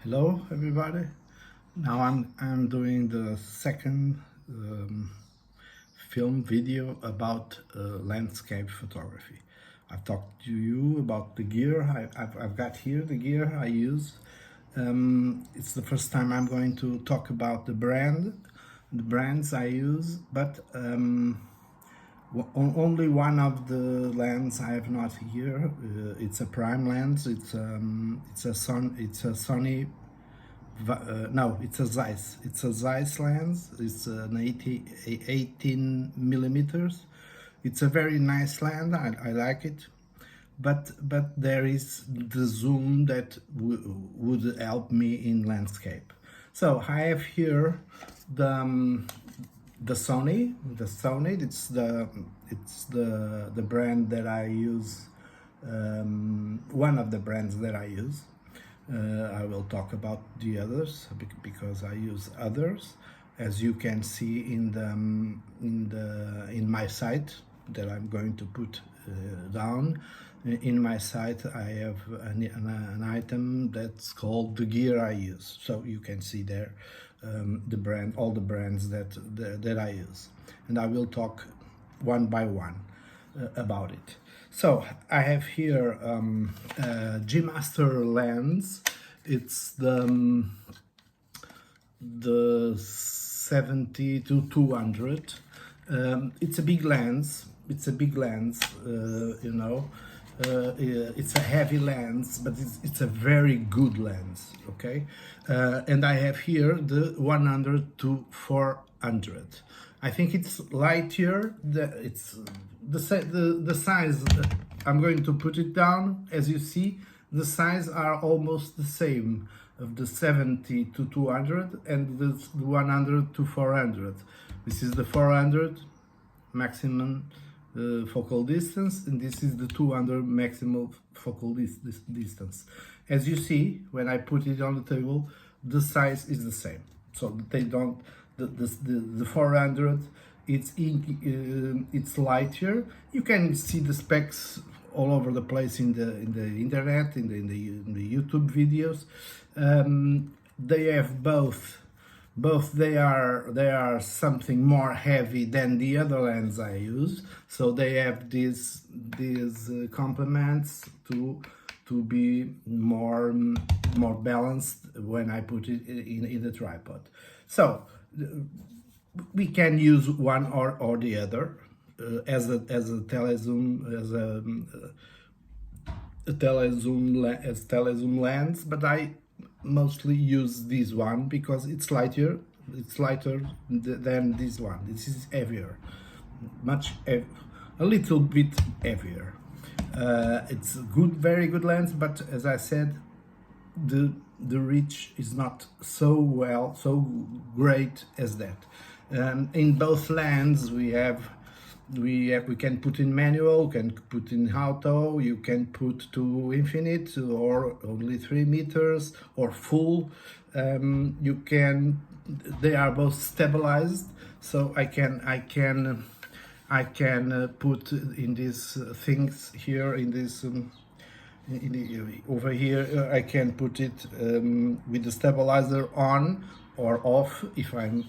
Hello everybody. Now I'm doing the second film video about landscape photography. I've talked to you about the gear. I've got here the gear I use. It's the first time I'm going to talk about the brands I use, but only one of the lens I have not here. It's a prime lens. It's a Sony. No, it's a Zeiss. It's a Zeiss lens. It's an 18 millimeters. It's a very nice lens. I like it, but there is the zoom that would help me in landscape. So I have here the Sony. It's the brand that I use. One of the brands that I use. I will talk about the others because I use others, as you can see in my site that I'm going to put down. In my site I have an item that's called the gear I use, so you can see there all the brands that I use, and I will talk one by one about it. So I have here G Master lens. It's the 70 to 200. It's a big lens. It's a heavy lens, but it's a very good lens. Okay, and I have here the 100 to 400. I think it's lighter. It's the size. I'm going to put it down. As you see, the size are almost the same of the 70 to 200 and the 100 to 400. This is the 400 maximum focal distance, and this is the 200 maximum focal distance. As you see, when I put it on the table, the size is the same. So they don't. The 400, it's lighter. You can see the specs all over the place in the internet, in the YouTube videos. They have both. They are something more heavy than the other lens I use. So they have these complements to be more balanced when I put it in the tripod. So we can use one or the other as a telezoom lens, but I mostly use this one because it's lighter. It's lighter than this one. This is heavier, a little bit heavier. It's a very good lens, but as I said, the reach is not so great as that. In both lenses we can put in manual, can put in auto, you can put to infinite or only 3 meters or full. They are both stabilized, so I can put in these things here in this over here. I can put it with the stabilizer on or off. If I'm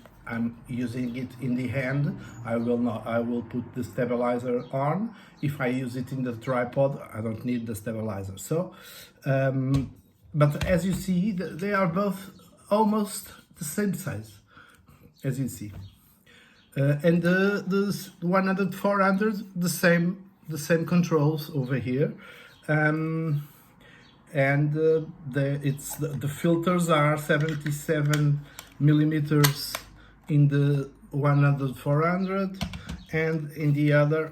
using it in the hand, I will put the stabilizer on. If I use it in the tripod, I don't need the stabilizer. So but as you see, they are both almost the same size, as you see, and the 100 400 the same controls over here. And the filters are 77 millimeters in the 100 400, and in the other,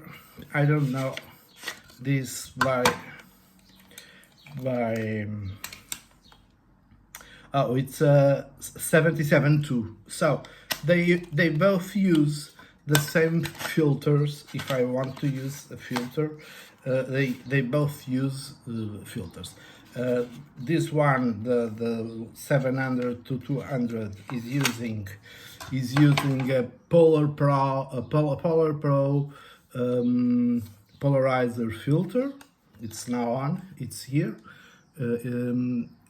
I don't know, this it's 77 too. So they both use the same filters. If I want to use a filter, they both use filters. This one, the 700 to 200, is using a Polar Pro Polarizer Filter. It's now on. It's here.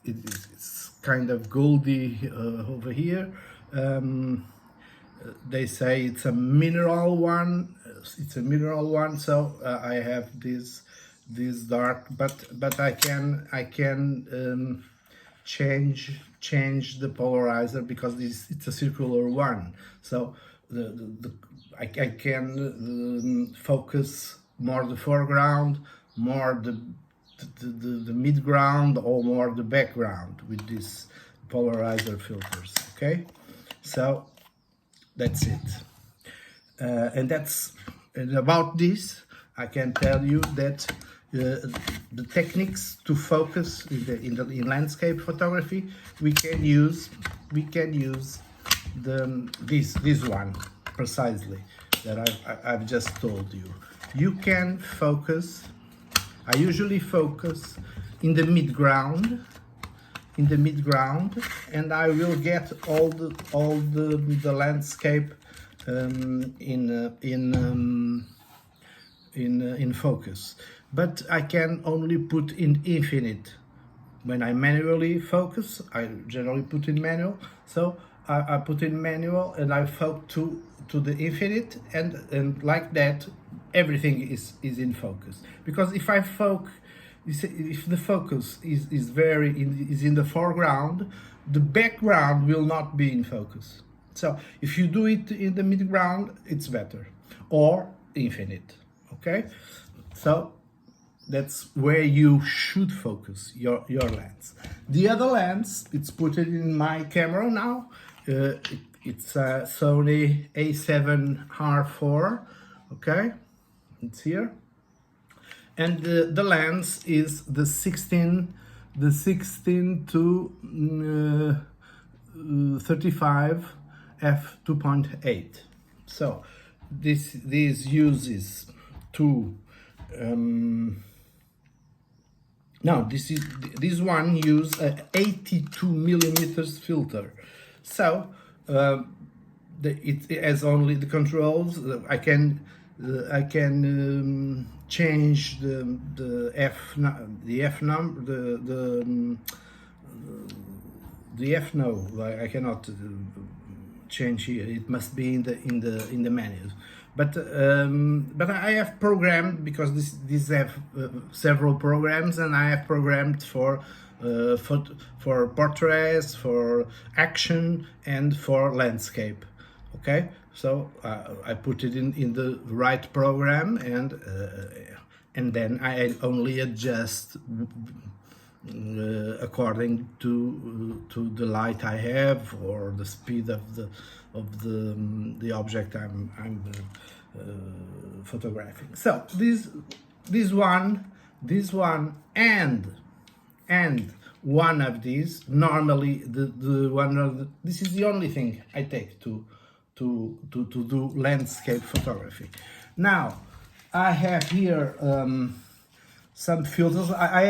It's kind of goldy over here. They say it's a mineral one. It's a mineral one, so I have this dark, but I can change the polarizer because it's a circular one. So I can focus more the foreground, more the midground, or more the background with this polarizer filters. Okay, so that's it. And about this, I can tell you that the techniques to focus in landscape photography, we can use this one precisely that I've just told you. You can focus. I usually focus in the midground, and I will get all the landscape in focus. But I can only put in infinite. When I manually focus, I generally put in manual. So I put in manual and I focus to the infinite, and like that everything is in focus. Because if the focus is in the foreground, the background will not be in focus. So if you do it in the midground, it's better, or infinite. Okay, so that's where you should focus your lens. The other lens, it's put in my camera now. It's a Sony A7 R4. Okay, it's here, and the lens is the 16 to 35 f2.8. So this uses two. Now this one use a 82 millimeters filter. So it has only the controls. I can change the f number, the f no. I cannot change here. It must be in the menus. But I have programmed, because these have several programs, and I have programmed for portraits, for action, and for landscape. Okay, so I put it in the right program, and then I only adjust according to the light I have, or the speed of the object I'm photographing. So this one, and one of these. Normally this is the only thing I take to do landscape photography. Now I have here some filters. I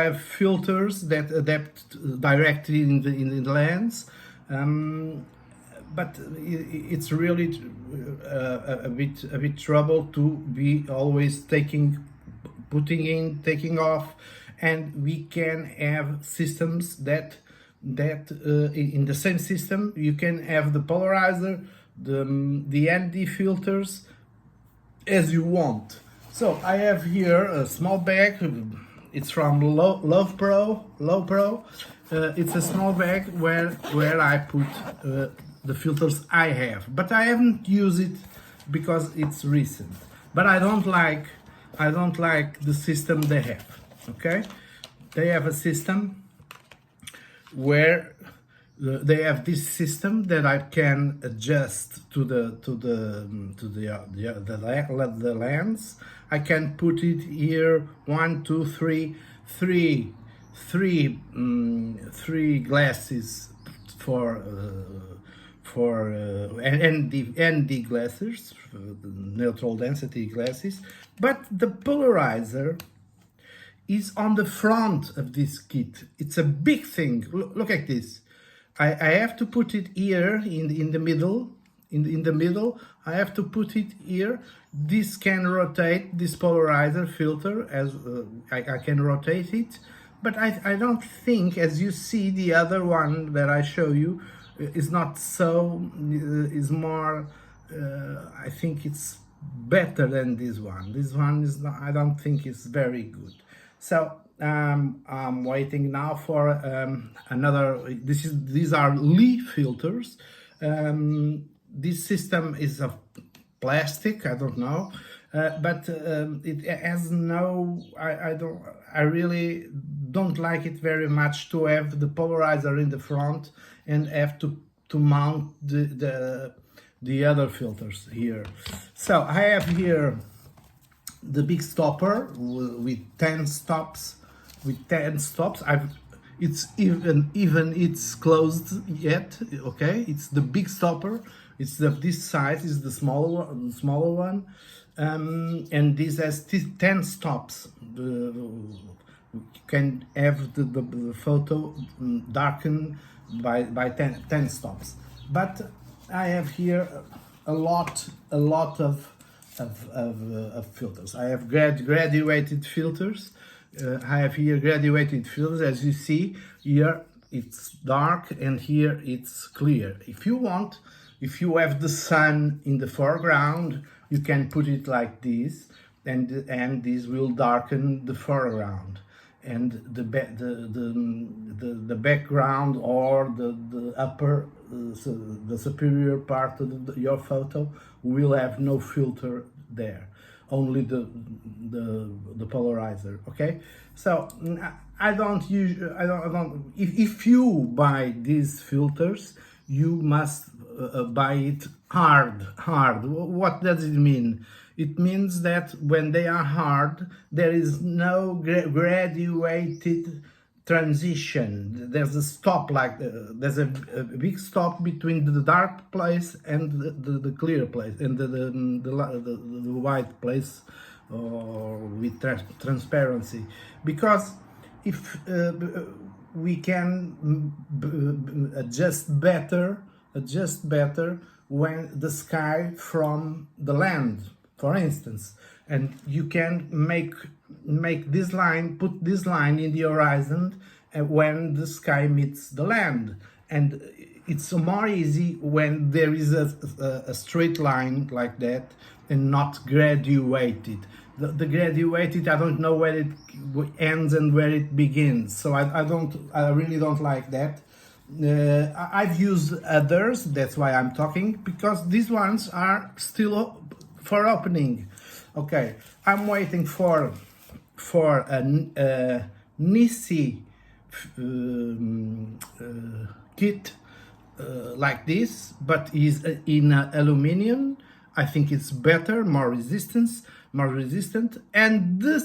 have filters that adapt directly in the lens, but it's really a bit trouble to be always putting in, taking off, and we can have systems that in the same system you can have the polarizer, the ND filters as you want. So I have here a small bag. It's from Lopes. It's a small bag where I put the filters I have, but I haven't used it because it's recent. But I don't like the system they have. Okay, they have a system where they have this system that I can adjust to the lens. I can put it here 1, 2, 3 glasses for ND glasses, neutral density glasses, but the polarizer is on the front of this kit. It's a big thing. Look at this. I have to put it here in the middle. In the middle, I have to put it here. This can rotate, this polarizer filter, as I can rotate it but I don't think, as you see, the other one that I show you is not so, is more, I think it's better than this one. This one is not, I don't think it's very good. So I'm waiting now for another. These are leaf filters. This system is of plastic. I don't know, but it has no. I really don't like it very much to have the polarizer in the front and have to mount the other filters here. So I have here the big stopper with 10 stops. It's it's closed yet. Okay, it's the big stopper. It's this size is the smaller one, and this has 10 stops. You can have the photo darkened by 10 stops. But I have here a lot of filters. I have graduated filters. I have here graduated filters. As you see here, it's dark and here it's clear. If you want, if you have the sun in the foreground, you can put it like this, and this will darken the foreground, and the background or the upper, the superior part of your photo will have no filter there, only the polarizer. Okay, so I don't if you buy these filters, you must buy it hard. What does it mean? It means that when they are hard, there is no graduated transition. There's a stop, like there's a big stop between the dark place and the clear place, and the white place, or with transparency. Because if we can adjust better when the sky from the land, for instance, and you can make this line, put this line in the horizon when the sky meets the land, and it's more easy when there is a straight line like that and not graduated. The graduated, I don't know where it ends and where it begins, so I really don't like that. I've used others, that's why I'm talking, because these ones are still for opening. Okay, I'm waiting for a Nissi kit like this, but is in aluminium. I think it's better, more resistant, and the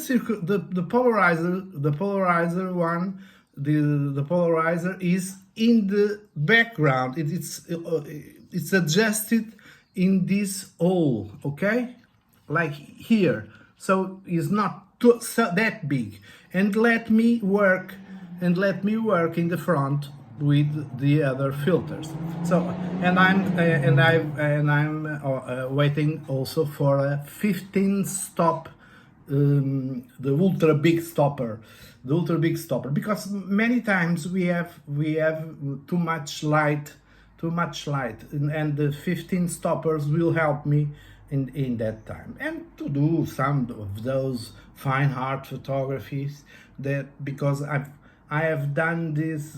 polarizer one, the polarizer is in the background. It's adjusted in this hole, okay, like here, so it's not so that big. And let me work in the front with the other filters. So, and I'm waiting also for a 15 stop, the ultra big stopper, because many times we have too much light, and the 15 stoppers will help me in that time, and to do some of those fine art photographies, that because I have done this.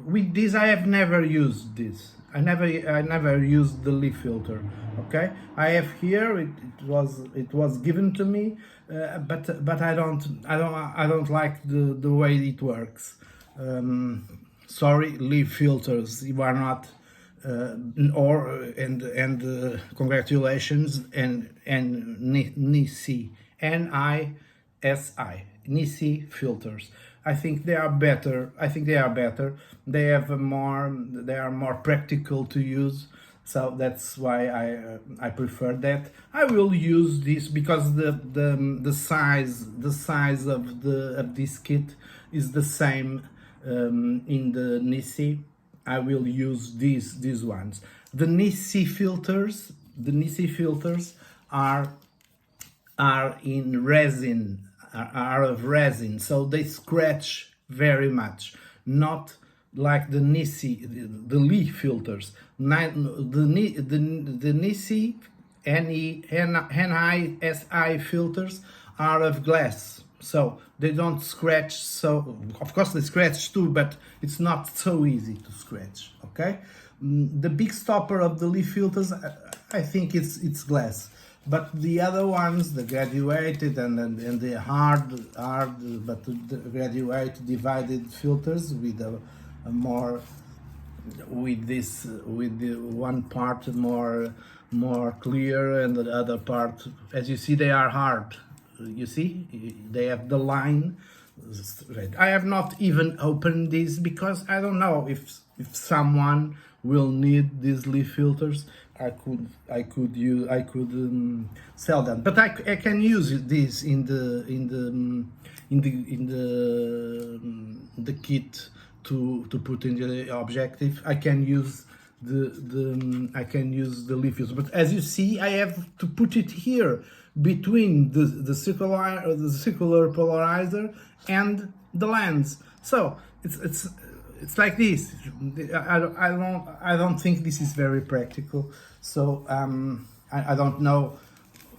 With this I have never used this. I never used the leaf filter. Okay, I have here. It was given to me, but I don't like the way it works. Sorry, leaf filters. You are not. Congratulations, and Nissi, Nissi, Nissi Filters. I think they are better. They are more practical to use. So that's why I prefer that. I will use this because the size of this kit is the same in the Nissi. I will use these ones. The Nissi filters are in resin. are of resin, so they scratch very much. Not like the Nissi, the Lee filters. The Nissi Nissi filters are of glass, so they don't scratch. So of course they scratch too, but it's not so easy to scratch. Okay, the big stopper of the Lee filters, I think it's glass. But the other ones, the graduated and the hard, but the graduate divided filters with a more, with the one part more clear and the other part, as you see, they are hard. You see, they have the line. I have not even opened these because I don't know if someone will need these leaf filters. I could sell them, but I can use these in the kit to put in the objective. I can use the leaf filter, but as you see, I have to put it here between the circular polarizer and the lens. So it's like this. I don't think this is very practical. So I don't know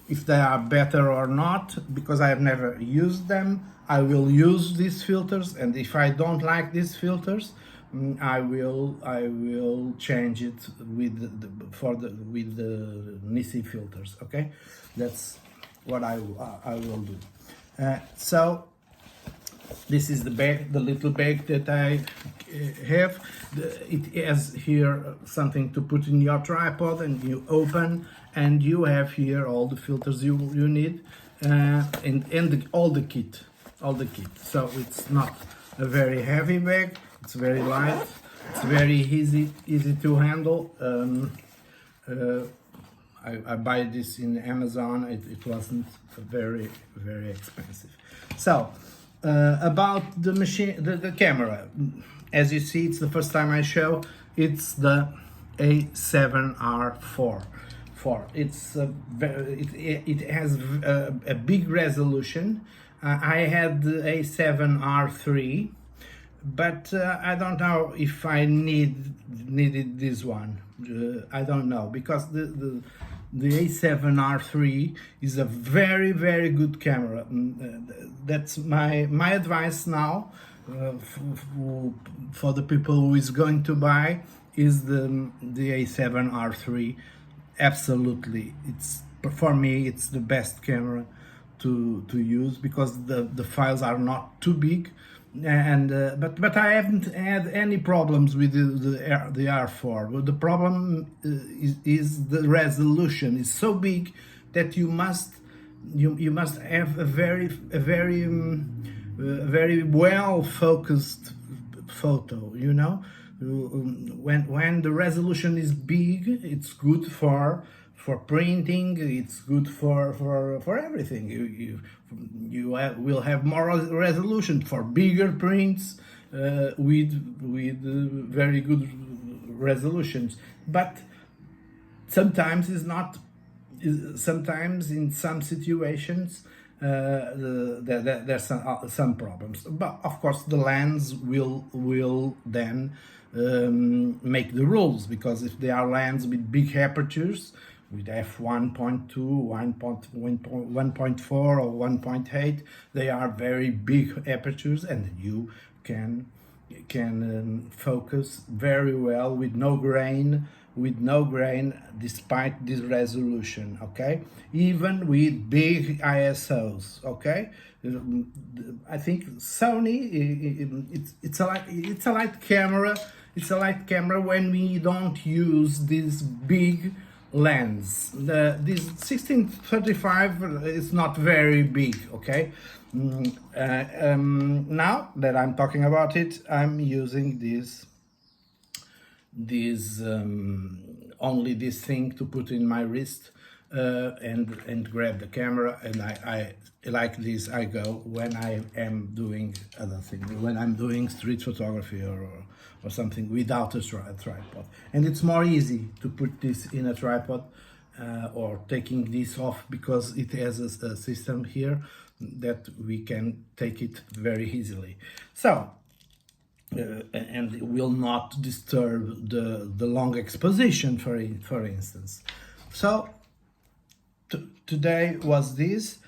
if they are better or not because I have never used them. I will use these filters, and if I don't like these filters, I will change it with the Nissi filters. Okay, that's what I will do. So this is the bag, the little bag that I have. It has here something to put in your tripod, and you open, and you have here all the filters you need, and all the kit. So it's not a very heavy bag. It's very light. It's very easy to handle. I buy this in Amazon. It wasn't very expensive. So about the machine, the camera, as you see, it's the first time I show. It's the A7 R4. It's it has a big resolution. I had the A7 R3, but I don't know if I needed this one. I don't know, because the A7 R3 is a very good camera. That's my advice now for the people who is going to buy is the A7 R3. Absolutely, it's, for me, it's the best camera to use because the files are not too big, and but I haven't had any problems with the R4. Well, the problem is the resolution is so big that you must have a very well focused photo. You know, when the resolution is big, it's good for printing, it's good for everything. You will have more resolution for bigger prints with very good resolutions. But sometimes it's not. Sometimes in some situations there's some problems. But of course the lens will then make the rules, because if they are lenses with big apertures, with f1.2, 1.4 or 1.8, they are very big apertures, and you can focus very well with no grain, despite this resolution. Okay, even with big ISOs. Okay, I think Sony, it's a light camera. It's a light camera when we don't use this big lens. This 1635 is not very big. Okay, now that I'm talking about it, I'm using only this thing to put in my wrist and grab the camera, and I like this. I go when I am doing other things, when I'm doing street photography or something without a tripod, and it's more easy to put this in a tripod or taking this off, because it has a system here that we can take it very easily. So, and it will not disturb the long exposition, for instance. So today was this.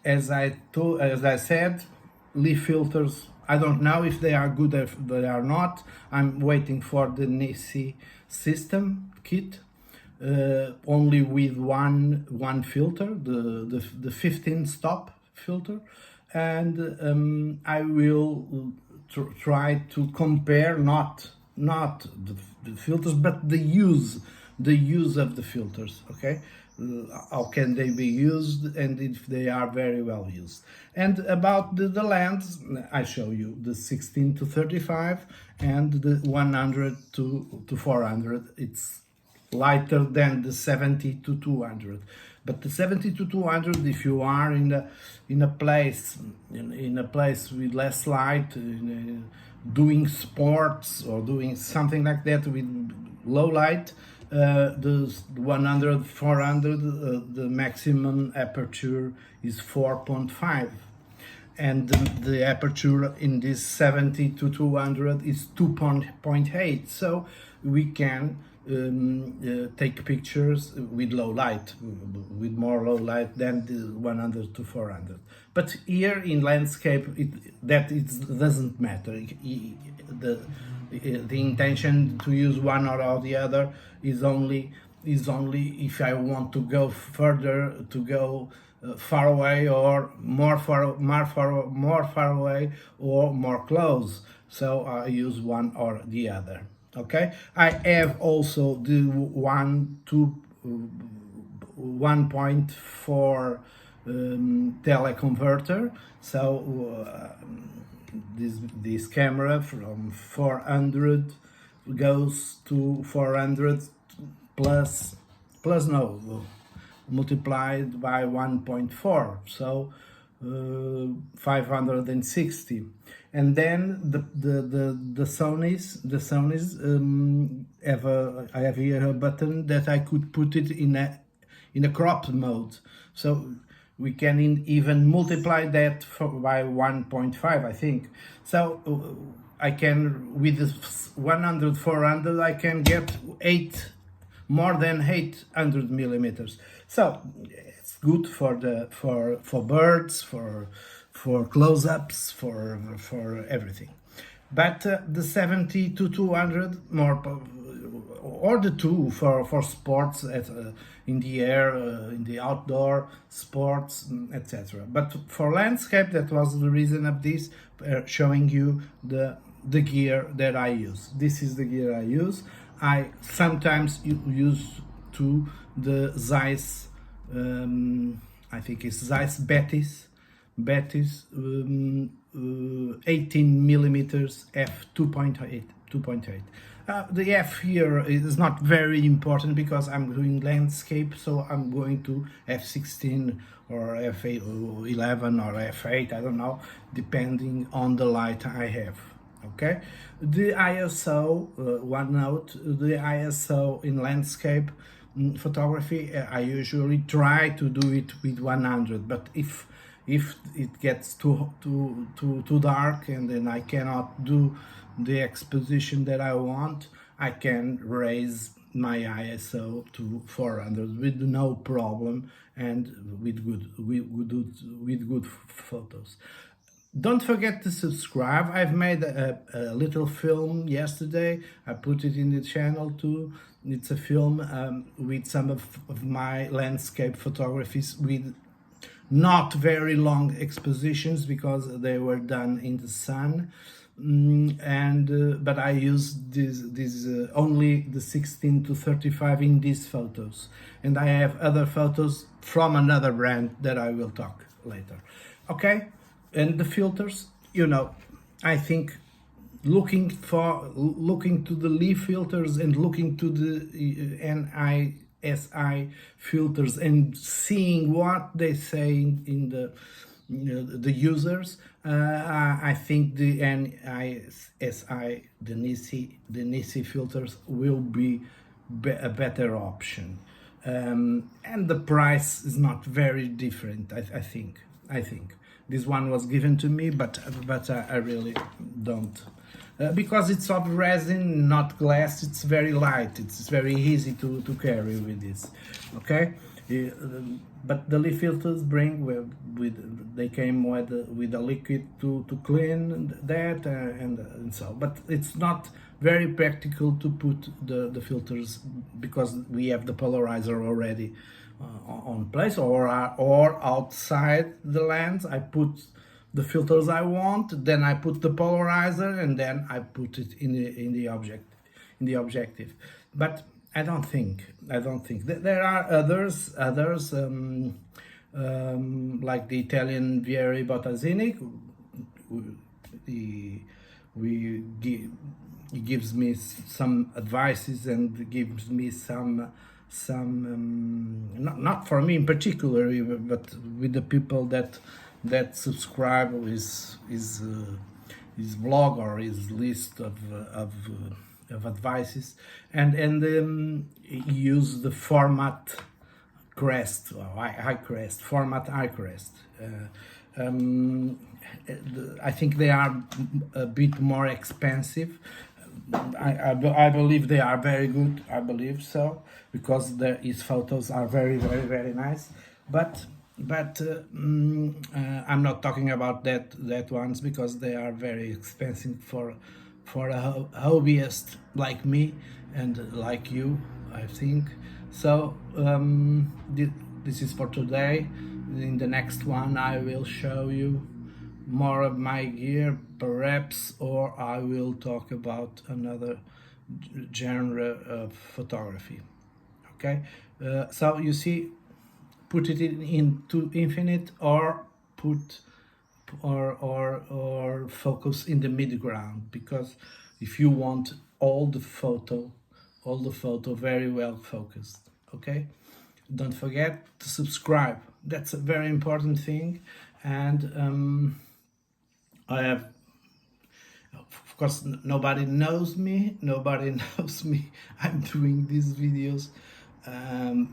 As I said, leaf filters. I don't know if they are good, if they are not. I'm waiting for the Nissi system kit, only with one filter, the 15 stop filter, and I will try to compare not the filters, but the use of the filters. Okay, how can they be used, and if they are very well used. And about the lens, I show you the 16 to 35 and the 100 to 400. It's lighter than the 70 to 200, but the 70 to 200, if you are in a place with less light, doing sports or doing something like that with low light, the 100 400, the maximum aperture is 4.5, and the aperture in this 70 to 200 is 2.8, so we can take pictures with low light, with more low light than the 100 to 400. But here in landscape, it doesn't matter. The intention to use one or the other is only if I want to go further, to go far away, or more far away, or more close. So I use one or the other. Okay, I have also the 1.4 teleconverter. So this camera from 400 goes to 400 plus no, multiplied by 1.4, so 560. And then the Sony's I have here a button that I could put it in a cropped mode, so we can even multiply that by 1.5, I think. So I can, with the 100 400, I can get more than 800 millimeters. So it's good for birds, for close-ups, for everything. But the 70 to 200 more, or the two for sports in the air, in the outdoor sports, etc. But for landscape, that was the reason of this, showing you the gear that I use. This is the gear I use. I sometimes use the Zeiss, I think it's Zeiss Betis 18 millimeters f 2.8. The f here is not very important because I'm doing landscape, so I'm going to f16 or f11 or f8, I don't know, depending on the light I have. Okay, the ISO, one note, the ISO in landscape photography, I usually try to do it with 100, but if it gets too dark and then I cannot do the exposition that I want, I can raise my ISO to 400 with no problem and with good photos. Don't forget to subscribe. I've made a little film yesterday. I put it in the channel too. It's a film with some of my landscape photographies with not very long expositions because they were done in the sun. But I use this only the 16 to 35 in these photos. And I have other photos from another brand that I will talk later. Okay? And the filters, I think looking to the leaf filters and looking to the Nissi filters and seeing what they say in the users, I think the Nissi, the Nissi filters will be a better option. and the price is not very different. I think this one was given to me, but I really don't, because it's of resin, not glass. It's very light. It's very easy to carry with this. Okay. But the leaf filters bring they came with a liquid to clean that, and so, but it's not very practical to put the filters, because we have the polarizer already on place, or outside the lens. I put the filters I want, then I put the polarizer, and then I put it in the objective. But I don't think there are others like the Italian Vieri Bottazzini. He gives me some advices and gives me some not for me in particular, but with the people that subscribe his blog or his list of advices, and he used the format crest, or high crest, format high crest. I think they are a bit more expensive. I believe they are very good. I believe so, because his photos are very, very, very nice. But I'm not talking about that ones, because they are very expensive for a hobbyist like me and like you, I think. So this is for today. In the next one I will show you more of my gear, perhaps, or I will talk about another genre of photography. Okay, so you see, put it into infinite, or put or focus in the mid ground, because if you want all the photo very well focused. Okay, don't forget to subscribe. That's a very important thing. And I have, of course, nobody knows me. I'm doing these videos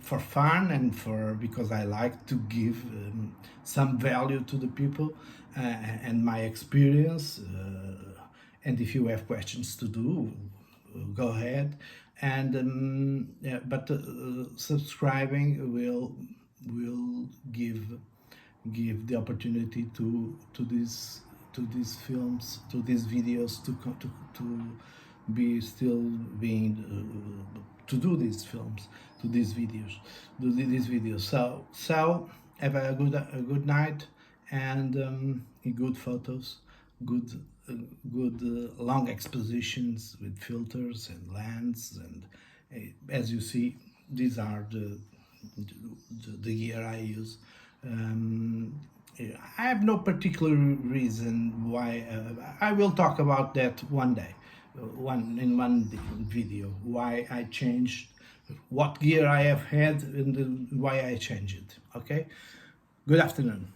for fun, and because I like to give some value to the people, and my experience. And if you have questions to do, go ahead. And yeah, but subscribing will give the opportunity to these films, to these videos, to be still being to do these films, to these videos. So have a good night, and good photos, good long expositions with filters and lens, and as you see, these are the gear I use. I have no particular reason why. I will talk about that one day, in one video, why I changed, what gear I have had, and why I changed it. Okay, good afternoon.